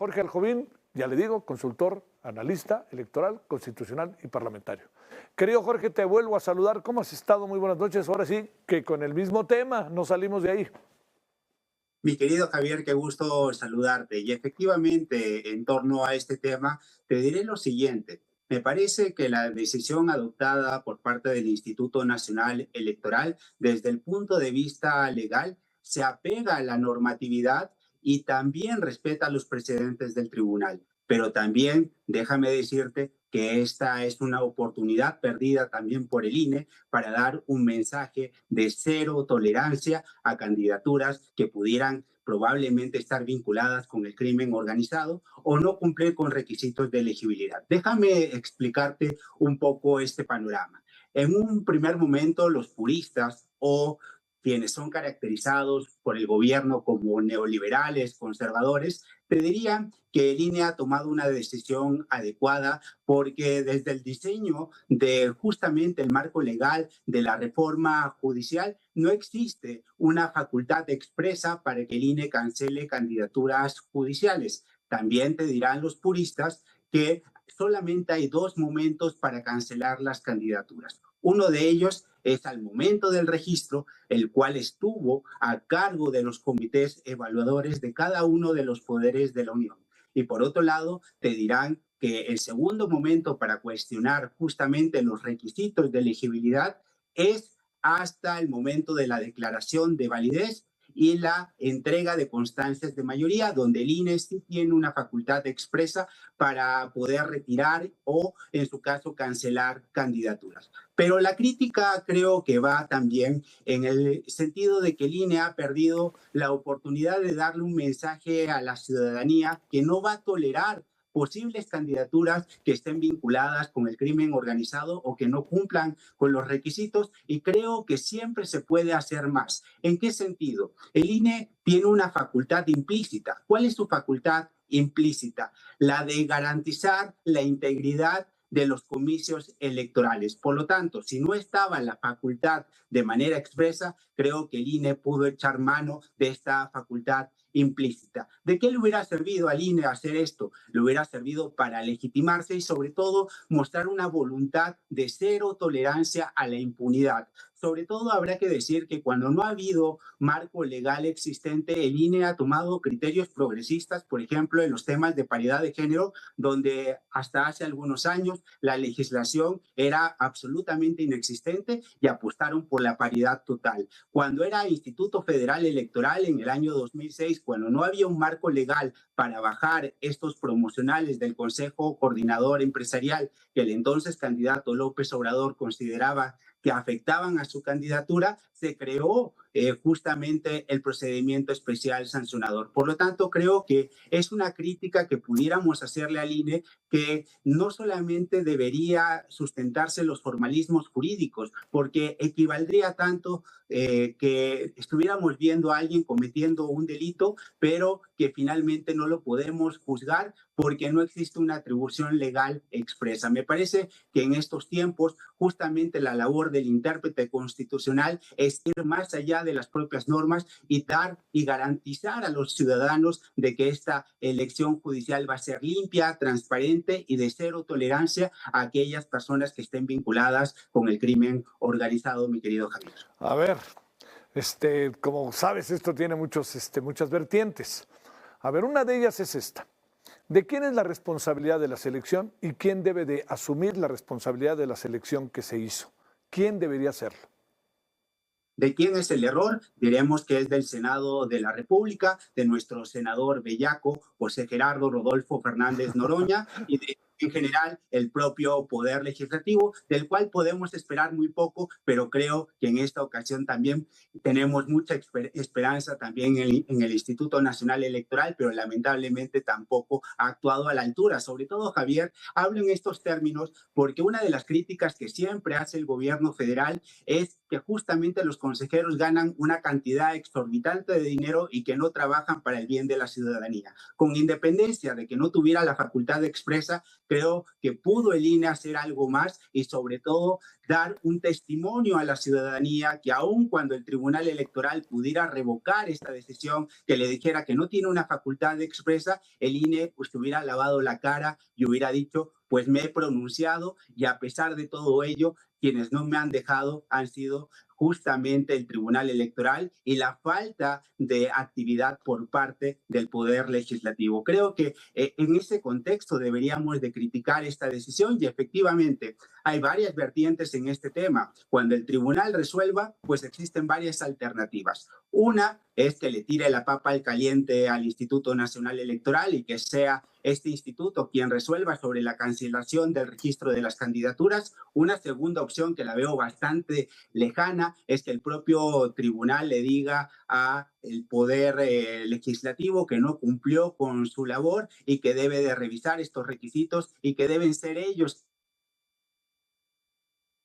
Jorge Aljovín, ya le digo, consultor, analista electoral, constitucional y parlamentario. Querido Jorge, te vuelvo a saludar. ¿Cómo has estado? Muy buenas noches. Ahora sí, que con el mismo tema no salimos de ahí. Mi querido Javier, qué gusto saludarte. Y efectivamente, en torno a este tema, te diré lo siguiente. Me parece que la decisión adoptada por parte del Instituto Nacional Electoral, desde el punto de vista legal, se apega a la normatividad y también respeta los precedentes del tribunal. Pero también déjame decirte que esta es una oportunidad perdida también por el INE para dar un mensaje de cero tolerancia a candidaturas que pudieran probablemente estar vinculadas con el crimen organizado o no cumplir con requisitos de elegibilidad. Déjame explicarte un poco este panorama. En un primer momento, los puristas o quienes son caracterizados por el gobierno como neoliberales, conservadores, te dirían que el INE ha tomado una decisión adecuada porque desde el diseño de justamente el marco legal de la reforma judicial no existe una facultad expresa para que el INE cancele candidaturas judiciales. También te dirán los puristas que solamente hay dos momentos para cancelar las candidaturas. Uno de ellos es al momento del registro, el cual estuvo a cargo de los comités evaluadores de cada uno de los poderes de la Unión. Y por otro lado, te dirán que el segundo momento para cuestionar justamente los requisitos de elegibilidad es hasta el momento de la declaración de validez y la entrega de constancias de mayoría, donde el INE sí tiene una facultad expresa para poder retirar o, en su caso, cancelar candidaturas. Pero la crítica creo que va también en el sentido de que el INE ha perdido la oportunidad de darle un mensaje a la ciudadanía que no va a tolerar posibles candidaturas que estén vinculadas con el crimen organizado o que no cumplan con los requisitos, y creo que siempre se puede hacer más. ¿En qué sentido? El INE tiene una facultad implícita. ¿Cuál es su facultad implícita? La de garantizar la integridad de los comicios electorales. Por lo tanto, si no estaba la facultad de manera expresa, creo que el INE pudo echar mano de esta facultad implícita. ¿De qué le hubiera servido al INE hacer esto? Le hubiera servido para legitimarse y sobre todo mostrar una voluntad de cero tolerancia a la impunidad. Sobre todo habrá que decir que cuando no ha habido marco legal existente, el INE ha tomado criterios progresistas, por ejemplo, en los temas de paridad de género, donde hasta hace algunos años la legislación era absolutamente inexistente y apostaron por la paridad total. Cuando era Instituto Federal Electoral en el año 2006, cuando no había un marco legal para bajar estos promocionales del Consejo Coordinador Empresarial que el entonces candidato López Obrador consideraba que afectaban a su candidatura, se creó justamente el procedimiento especial sancionador. Por lo tanto, creo que es una crítica que pudiéramos hacerle al INE, que no solamente debería sustentarse en los formalismos jurídicos, porque equivaldría tanto que estuviéramos viendo a alguien cometiendo un delito, pero que finalmente no lo podemos juzgar porque no existe una atribución legal expresa. Me parece que en estos tiempos justamente la labor del intérprete constitucional es ir más allá de las propias normas y dar y garantizar a los ciudadanos de que esta elección judicial va a ser limpia, transparente y de cero tolerancia a aquellas personas que estén vinculadas con el crimen organizado, mi querido Javier. A ver, como sabes, esto tiene muchas vertientes. A ver, una de ellas es esta. ¿De quién es la responsabilidad de la selección y quién debe de asumir la responsabilidad de la selección que se hizo? ¿Quién debería hacerlo? ¿De quién es el error? Diremos que es del Senado de la República, de nuestro senador bellaco, José Gerardo Rodolfo Fernández Noroña, y de, en general, el propio Poder Legislativo, del cual podemos esperar muy poco, pero creo que en esta ocasión también tenemos mucha esperanza también en el Instituto Nacional Electoral, pero lamentablemente tampoco ha actuado a la altura. Sobre todo, Javier, hablo en estos términos porque una de las críticas que siempre hace el gobierno federal es que justamente los consejeros ganan una cantidad exorbitante de dinero y que no trabajan para el bien de la ciudadanía. Con independencia de que no tuviera la facultad expresa, Creo que pudo el INE hacer algo más y sobre todo dar un testimonio a la ciudadanía que aun cuando el Tribunal Electoral pudiera revocar esta decisión, que le dijera que no tiene una facultad expresa, el INE pues hubiera lavado la cara y hubiera dicho, pues me he pronunciado y a pesar de todo ello, quienes no me han dejado han sido justamente el Tribunal Electoral y la falta de actividad por parte del Poder Legislativo. Creo que en ese contexto deberíamos de criticar esta decisión y efectivamente hay varias vertientes en este tema. Cuando el tribunal resuelva, pues existen varias alternativas. Una es que le tire la papa al caliente al Instituto Nacional Electoral y que sea este instituto quien resuelva sobre la cancelación del registro de las candidaturas. Una segunda opción que la veo bastante lejana es que el propio tribunal le diga a el poder legislativo que no cumplió con su labor y que debe de revisar estos requisitos y que deben ser ellos.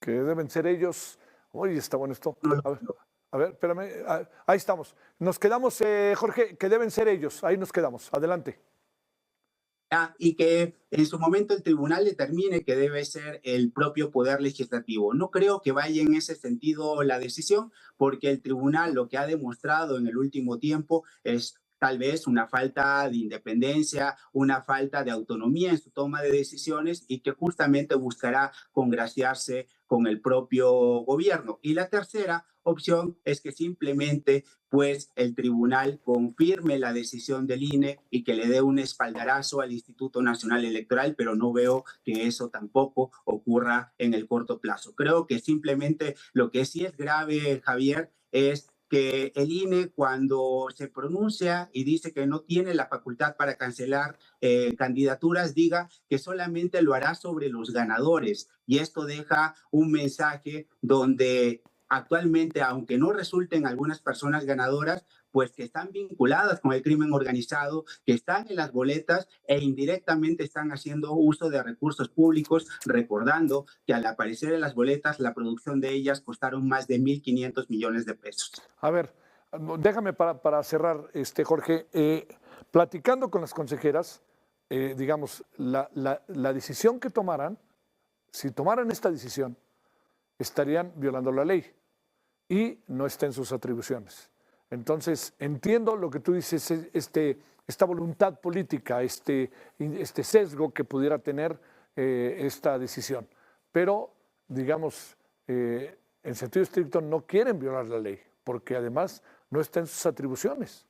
Que deben ser ellos. Oye, está bueno esto. A ver, espérame. Ahí estamos. Nos quedamos, Jorge, que deben ser ellos. Ahí nos quedamos. Adelante. Y que en su momento el tribunal determine que debe ser el propio poder legislativo. No creo que vaya en ese sentido la decisión, porque el tribunal lo que ha demostrado en el último tiempo es tal vez una falta de independencia, una falta de autonomía en su toma de decisiones y que justamente buscará congraciarse con el propio gobierno. Y la tercera opción es que simplemente pues el tribunal confirme la decisión del INE y que le dé un espaldarazo al Instituto Nacional Electoral, pero no veo que eso tampoco ocurra en el corto plazo. Creo que simplemente lo que sí es grave, Javier, es que el INE cuando se pronuncia y dice que no tiene la facultad para cancelar candidaturas, diga que solamente lo hará sobre los ganadores. Y esto deja un mensaje donde actualmente, aunque no resulten algunas personas ganadoras, pues que están vinculadas con el crimen organizado, que están en las boletas e indirectamente están haciendo uso de recursos públicos, recordando que al aparecer en las boletas, la producción de ellas costaron más de 1.500 millones de pesos. A ver, déjame para cerrar, Jorge, platicando con las consejeras, digamos, la decisión que tomaran, si tomaran esta decisión, estarían violando la ley y no está en sus atribuciones. Entonces, entiendo lo que tú dices, esta voluntad política, este sesgo que pudiera tener esta decisión, pero, digamos, en sentido estricto no quieren violar la ley, porque además no está en sus atribuciones.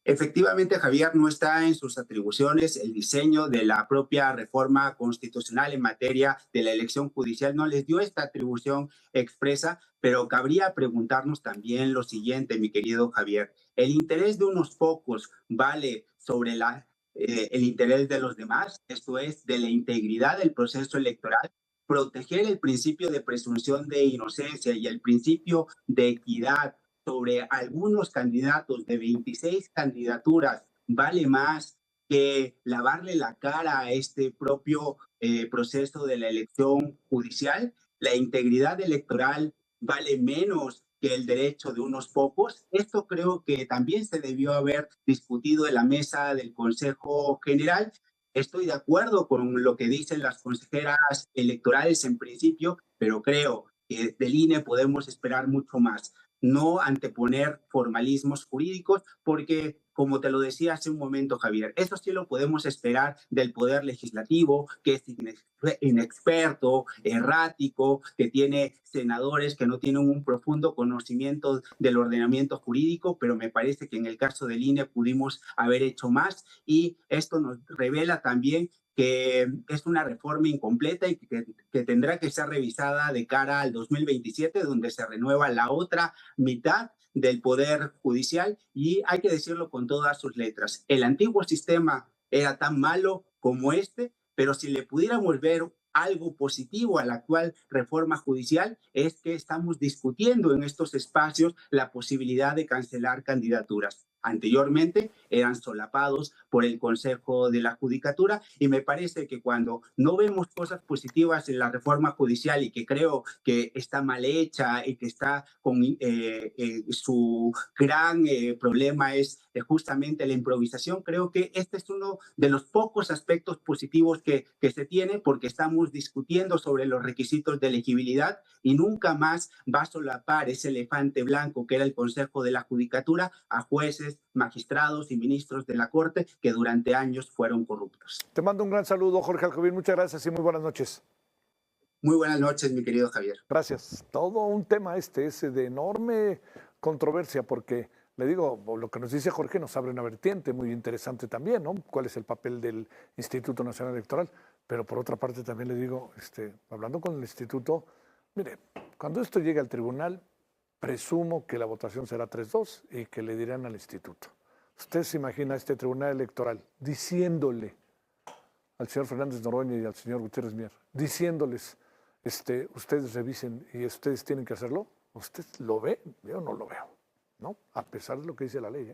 Efectivamente, Javier, no está en sus atribuciones el diseño de la propia reforma constitucional en materia de la elección judicial, no les dio esta atribución expresa, pero cabría preguntarnos también lo siguiente, mi querido Javier, ¿el interés de unos pocos vale sobre el interés de los demás? Esto es, de la integridad del proceso electoral. Proteger el principio de presunción de inocencia y el principio de equidad sobre algunos candidatos de 26 candidaturas vale más que lavarle la cara a este propio proceso de la elección judicial. La integridad electoral vale menos que el derecho de unos pocos. Esto creo que también se debió haber discutido en la mesa del Consejo General. Estoy de acuerdo con lo que dicen las consejeras electorales en principio, pero creo que del INE podemos esperar mucho más, no anteponer formalismos jurídicos, porque, como te lo decía hace un momento, Javier, eso sí lo podemos esperar del Poder Legislativo, que es inexperto, errático, que tiene senadores que no tienen un profundo conocimiento del ordenamiento jurídico, pero me parece que en el caso del INE pudimos haber hecho más y esto nos revela también que es una reforma incompleta y que tendrá que ser revisada de cara al 2027, donde se renueva la otra mitad del Poder Judicial y hay que decirlo con todas sus letras. El antiguo sistema era tan malo como este, pero si le pudiéramos ver algo positivo a la actual reforma judicial es que estamos discutiendo en estos espacios la posibilidad de cancelar candidaturas. anteriormente eran solapados por el Consejo de la Judicatura, y me parece que cuando no vemos cosas positivas en la reforma judicial, y que creo que está mal hecha y que está con su gran problema es justamente la improvisación, creo que este es uno de los pocos aspectos positivos que se tiene, porque estamos discutiendo sobre los requisitos de elegibilidad y nunca más va a solapar ese elefante blanco que era el Consejo de la Judicatura a jueces, magistrados y ministros de la Corte que durante años fueron corruptos. Te mando un gran saludo, Jorge Alcover. Muchas gracias y muy buenas noches. Muy buenas noches, mi querido Javier. Gracias. Todo un tema ese de enorme controversia, porque le digo, lo que nos dice Jorge nos abre una vertiente muy interesante también, ¿no? ¿Cuál es el papel del Instituto Nacional Electoral? Pero por otra parte también le digo, hablando con el instituto, mire, cuando esto llegue al tribunal, presumo que la votación será 3-2 y que le dirán al instituto. Usted se imagina este tribunal electoral diciéndole al señor Fernández Noroña y al señor Gutiérrez Mier, diciéndoles, ustedes revisen y ustedes tienen que hacerlo. ¿Usted lo ve? Yo no lo veo, ¿no? A pesar de lo que dice la ley.